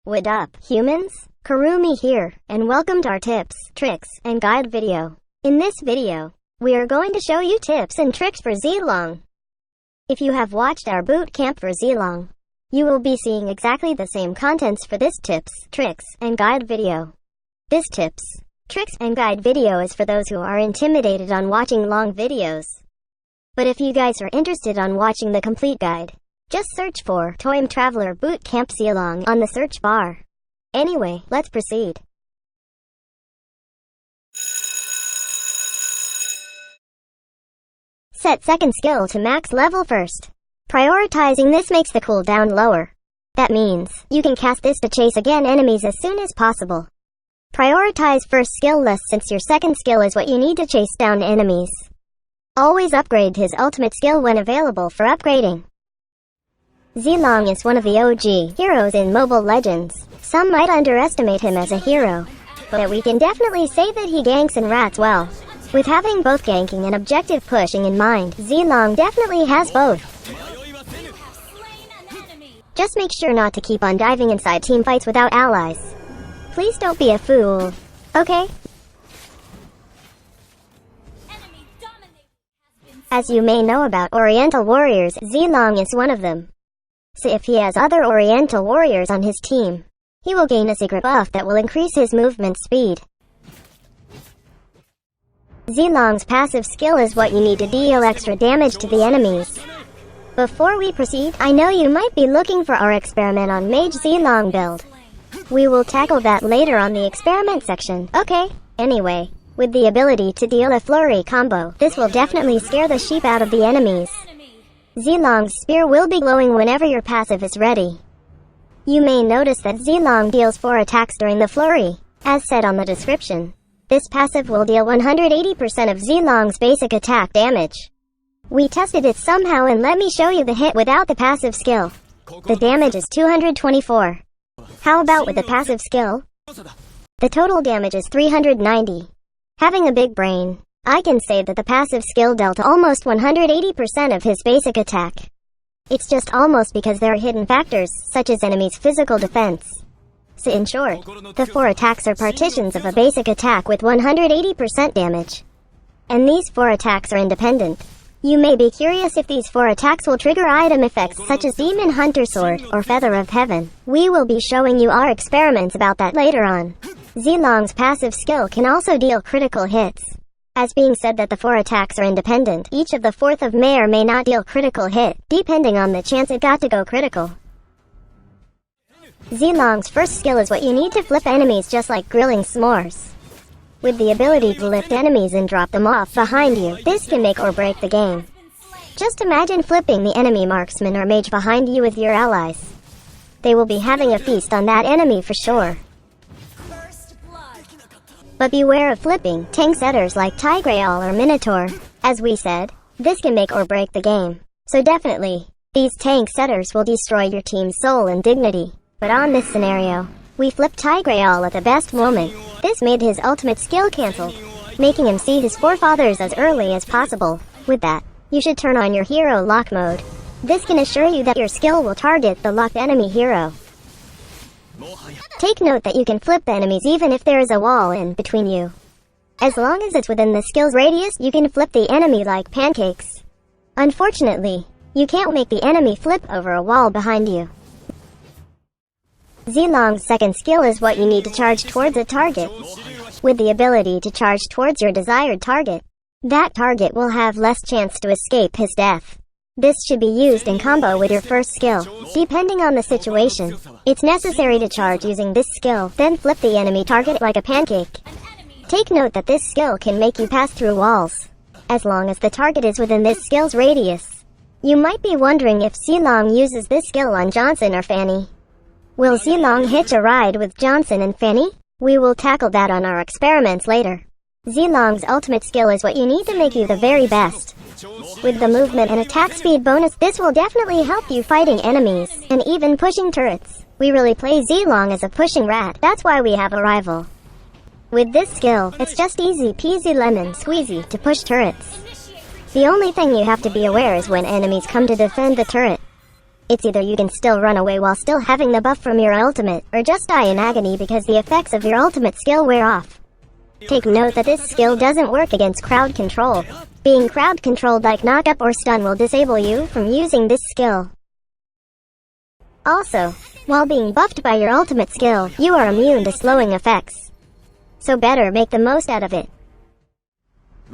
What up, humans? Kurumi here, and welcome to our tips, tricks, and guide video. In this video, we are going to show you tips and tricks for Zilong. If you have watched our boot camp for Zilong, you will be seeing exactly the same contents for this tips, tricks, and guide video. This tips, tricks, and guide video is for those who are intimidated on watching long videos. But if you guys are interested on watching the complete guide, just search for Toym Traveller Boot Camp Zilong on the search bar. Anyway, let's proceed. Set second skill to max level first. Prioritizing this makes the cooldown lower. That means, you can cast this to chase again enemies as soon as possible. Prioritize first skill less since your second skill is what you need to chase down enemies. Always upgrade his ultimate skill when available for upgrading. Zilong is one of the OG heroes in Mobile Legends. Some might underestimate him as a hero, but we can definitely say that he ganks and rats well. With having both ganking and objective pushing in mind, Zilong definitely has both. Just make sure not to keep on diving inside teamfights without allies. Please don't be a fool, okay? As you may know about Oriental warriors, Zilong is one of them. So if he has other Oriental warriors on his team, he will gain a secret buff that will increase his movement speed. Zilong's passive skill is what you need to deal extra damage to the enemies. Before we proceed, I know you might be looking for our experiment on Mage Zilong build. We will tackle that later on the experiment section, okay? Anyway, with the ability to deal a Flurry Combo, this will definitely scare the sheep out of the enemies. Zilong's spear will be glowing whenever your passive is ready. You may notice that Zilong deals 4 attacks during the flurry. As said on the description, this passive will deal 180% of Zilong's basic attack damage. We tested it somehow and let me show you the hit without the passive skill. The damage is 224. How about with the passive skill? The total damage is 390. Having a big brain, I can say that the passive skill dealt almost 180% of his basic attack. It's just almost because there are hidden factors, such as enemies' physical defense. So in short, the 4 attacks are partitions of a basic attack with 180% damage. And these 4 attacks are independent. You may be curious if these 4 attacks will trigger item effects such as Demon Hunter Sword or Feather of Heaven. We will be showing you our experiments about that later on. Zilong's passive skill can also deal critical hits. As being said that the 4 attacks are independent, each of the 4th of may or may not deal critical hit, depending on the chance it got to go critical. Zilong's first skill is what you need to flip enemies just like grilling s'mores. With the ability to lift enemies and drop them off behind you, this can make or break the game. Just imagine flipping the enemy marksman or mage behind you with your allies. They will be having a feast on that enemy for sure. But beware of flipping tank setters like Tigreal or Minotaur. As we said, this can make or break the game. So definitely, these tank setters will destroy your team's soul and dignity. But on this scenario, we flipped Tigreal at the best moment. This made his ultimate skill cancelled, making him see his forefathers as early as possible. With that, you should turn on your hero lock mode. This can assure you that your skill will target the locked enemy hero. Take note that you can flip the enemies even if there is a wall in between you. As long as it's within the skill's radius, you can flip the enemy like pancakes. Unfortunately, you can't make the enemy flip over a wall behind you. Zilong's second skill is what you need to charge towards a target. With the ability to charge towards your desired target, that target will have less chance to escape his death. This should be used in combo with your first skill. Depending on the situation, it's necessary to charge using this skill, then flip the enemy target like a pancake. Take note that this skill can make you pass through walls, as long as the target is within this skill's radius. You might be wondering if Zilong uses this skill on Johnson or Fanny. Will Zilong hitch a ride with Johnson and Fanny? We will tackle that on our experiments later. Zilong's ultimate skill is what you need to make you the very best. With the movement and attack speed bonus, this will definitely help you fighting enemies, and even pushing turrets. We really play Zilong as a pushing rat, that's why we have a rival. With this skill, it's just easy peasy lemon squeezy to push turrets. The only thing you have to be aware is when enemies come to defend the turret. It's either you can still run away while still having the buff from your ultimate, or just die in agony because the effects of your ultimate skill wear off. Take note that this skill doesn't work against crowd control. Being crowd controlled like knock up or stun will disable you from using this skill. Also, while being buffed by your ultimate skill, you are immune to slowing effects. So better make the most out of it.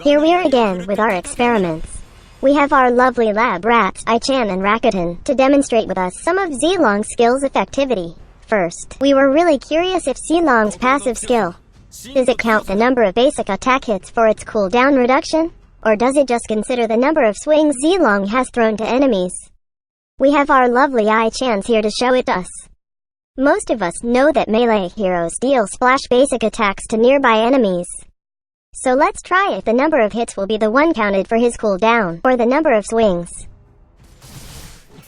Here we are again with our experiments. We have our lovely lab rats, I-chan and Rakuten, to demonstrate with us some of Zilong's skill's effectivity. First, we were really curious if Zilong's passive skill, does it count the number of basic attack hits for its cooldown reduction? Or does it just consider the number of swings Zilong has thrown to enemies? We have our lovely I-chans here to show it us. Most of us know that melee heroes deal splash basic attacks to nearby enemies. So let's try if the number of hits will be the one counted for his cooldown, or the number of swings.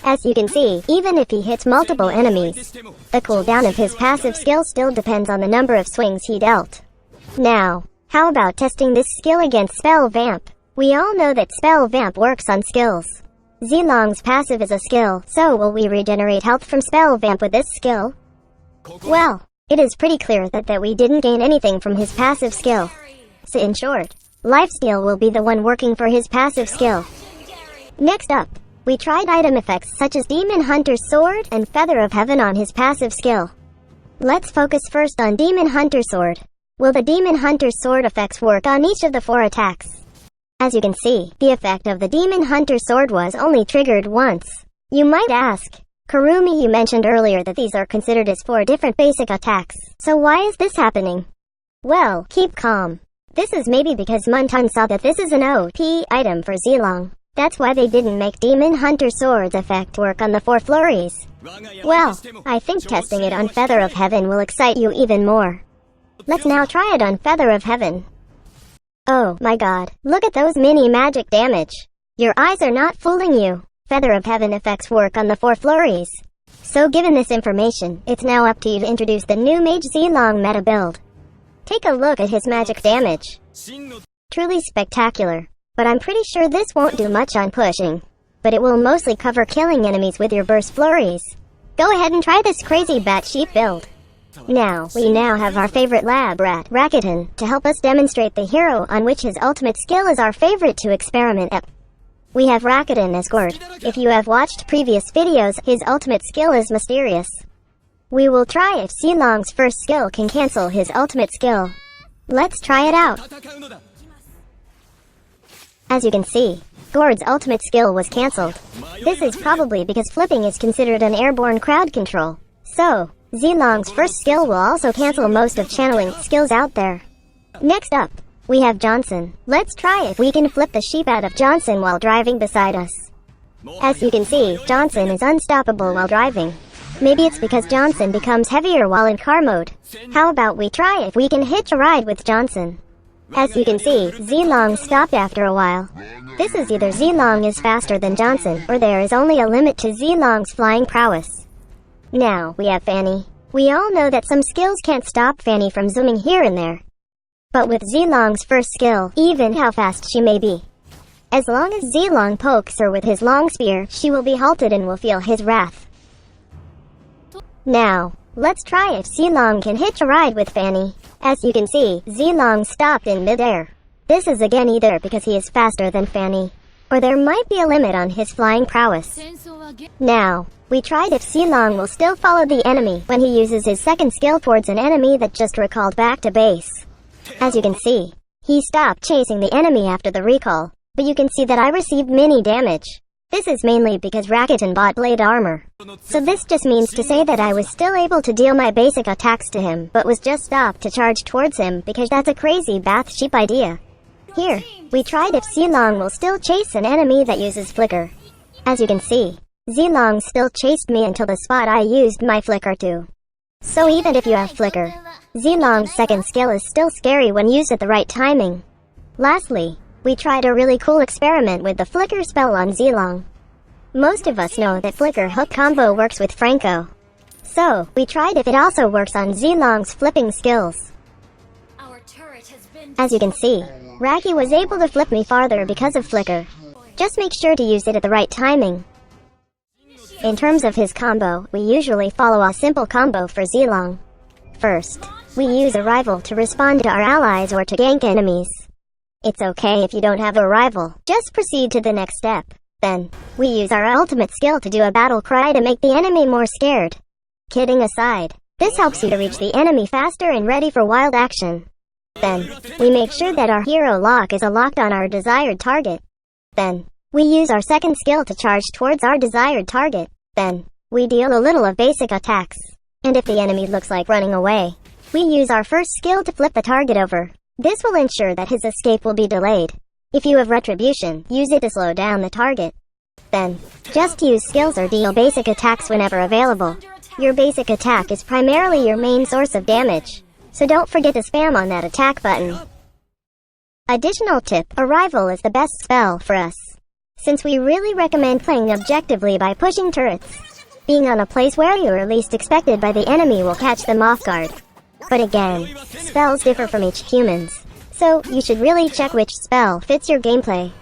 As you can see, even if he hits multiple enemies, the cooldown of his passive skill still depends on the number of swings he dealt. Now, how about testing this skill against Spell Vamp? We all know that Spell Vamp works on skills. Zilong's passive is a skill, so will we regenerate health from Spell Vamp with this skill? Well, it is pretty clear that we didn't gain anything from his passive skill. So in short, lifesteal will be the one working for his passive skill. Next up, we tried item effects such as Demon Hunter's Sword and Feather of Heaven on his passive skill. Let's focus first on Demon Hunter's Sword. Will the Demon Hunter's Sword effects work on each of the 4 attacks? As you can see, the effect of the Demon Hunter's Sword was only triggered once. You might ask, Kurumi, you mentioned earlier that these are considered as 4 different basic attacks, so why is this happening? Well, keep calm. This is maybe because Muntan saw that this is an OP item for Zilong. That's why they didn't make Demon Hunter Sword's effect work on the 4 flurries. Well, I think testing it on Feather of Heaven will excite you even more. Let's now try it on Feather of Heaven. Oh my god, look at those mini magic damage. Your eyes are not fooling you. Feather of Heaven effects work on the 4 flurries. So given this information, it's now up to you to introduce the new Mage Zilong meta build. Take a look at his magic damage. Truly spectacular. But I'm pretty sure this won't do much on pushing. But it will mostly cover killing enemies with your burst flurries. Go ahead and try this crazy bat sheep build. Now, we now have our favorite lab rat, Rakuten, to help us demonstrate the hero on which his ultimate skill is our favorite to experiment at. We have Rakuten as Gord. If you have watched previous videos, his ultimate skill is mysterious. We will try if Zilong's first skill can cancel his ultimate skill. Let's try it out. As you can see, Gord's ultimate skill was cancelled. This is probably because flipping is considered an airborne crowd control. So, Zilong's first skill will also cancel most of channeling skills out there. Next up, we have Johnson. Let's try if we can flip the sheep out of Johnson while driving beside us. As you can see, Johnson is unstoppable while driving. Maybe it's because Johnson becomes heavier while in car mode. How about we try if we can hitch a ride with Johnson? As you can see, Zilong stopped after a while. This is either Zilong is faster than Johnson, or there is only a limit to Zilong's flying prowess. Now, we have Fanny. We all know that some skills can't stop Fanny from zooming here and there. But with Zilong's first skill, even how fast she may be, as long as Zilong pokes her with his long spear, she will be halted and will feel his wrath. Now, let's try if Zilong can hitch a ride with Fanny. As you can see, Zilong stopped in midair. This is again either because he is faster than Fanny, or there might be a limit on his flying prowess. Now, we tried if Zilong will still follow the enemy when he uses his second skill towards an enemy that just recalled back to base. As you can see, he stopped chasing the enemy after the recall, but you can see that I received mini damage. This is mainly because Rakuten bought blade armor. So this just means to say that I was still able to deal my basic attacks to him, but was just stopped to charge towards him because that's a crazy bath sheep idea. Here, we tried if Zilong will still chase an enemy that uses flicker. As you can see, Zilong still chased me until the spot I used my flicker to. So even if you have flicker, Zilong's second skill is still scary when used at the right timing. Lastly, we tried a really cool experiment with the flicker spell on Zilong. Most of us know that flicker hook combo works with Franco. So, we tried if it also works on Zilong's flipping skills. As you can see, Raki was able to flip me farther because of flicker. Just make sure to use it at the right timing. In terms of his combo, we usually follow a simple combo for Zilong. First, we use a rival to respond to our allies or to gank enemies. It's okay if you don't have a rival, just proceed to the next step. Then, we use our ultimate skill to do a battle cry to make the enemy more scared. Kidding aside, this helps you to reach the enemy faster and ready for wild action. Then, we make sure that our hero lock is locked on our desired target. Then, we use our second skill to charge towards our desired target. Then, we deal a little of basic attacks. And if the enemy looks like running away, we use our first skill to flip the target over. This will ensure that his escape will be delayed. If you have retribution, use it to slow down the target. Then, just use skills or deal basic attacks whenever available. Your basic attack is primarily your main source of damage, so don't forget to spam on that attack button. Additional tip, Arrival is the best spell for us, since we really recommend playing objectively by pushing turrets. Being on a place where you are least expected by the enemy will catch them off guard. But again, spells differ from each humans, so you should really check which spell fits your gameplay.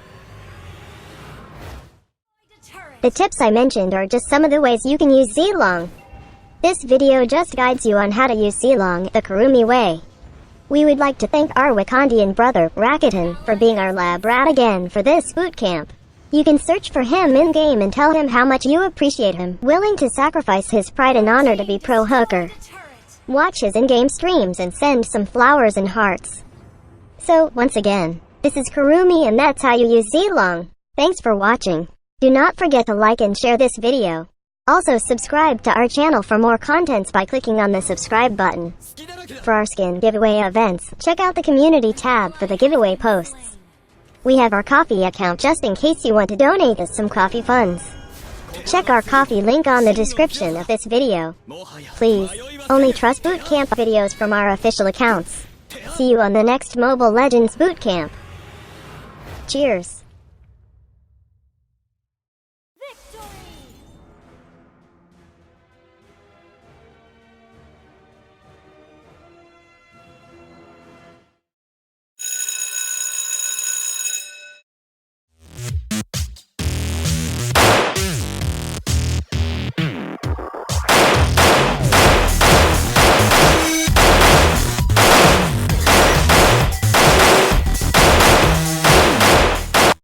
The tips I mentioned are just some of the ways you can use Zilong. This video just guides you on how to use Zilong the Kurumi way. We would like to thank our Wakandian brother, Rakuten, for being our lab rat again for this boot camp. You can search for him in-game and tell him how much you appreciate him, willing to sacrifice his pride and honor to be pro hooker. Watch his in-game streams and send some flowers and hearts. So, once again, this is Kurumi and that's how you use Zilong. Thanks for watching. Do not forget to like and share this video. Also subscribe to our channel for more contents by clicking on the subscribe button. For our skin giveaway events, check out the community tab for the giveaway posts. We have our Ko-fi account just in case you want to donate us some coffee funds. Check our Ko-fi link on the description of this video. Please, only trust boot camp videos from our official accounts. See you on the next Mobile Legends boot camp. Cheers.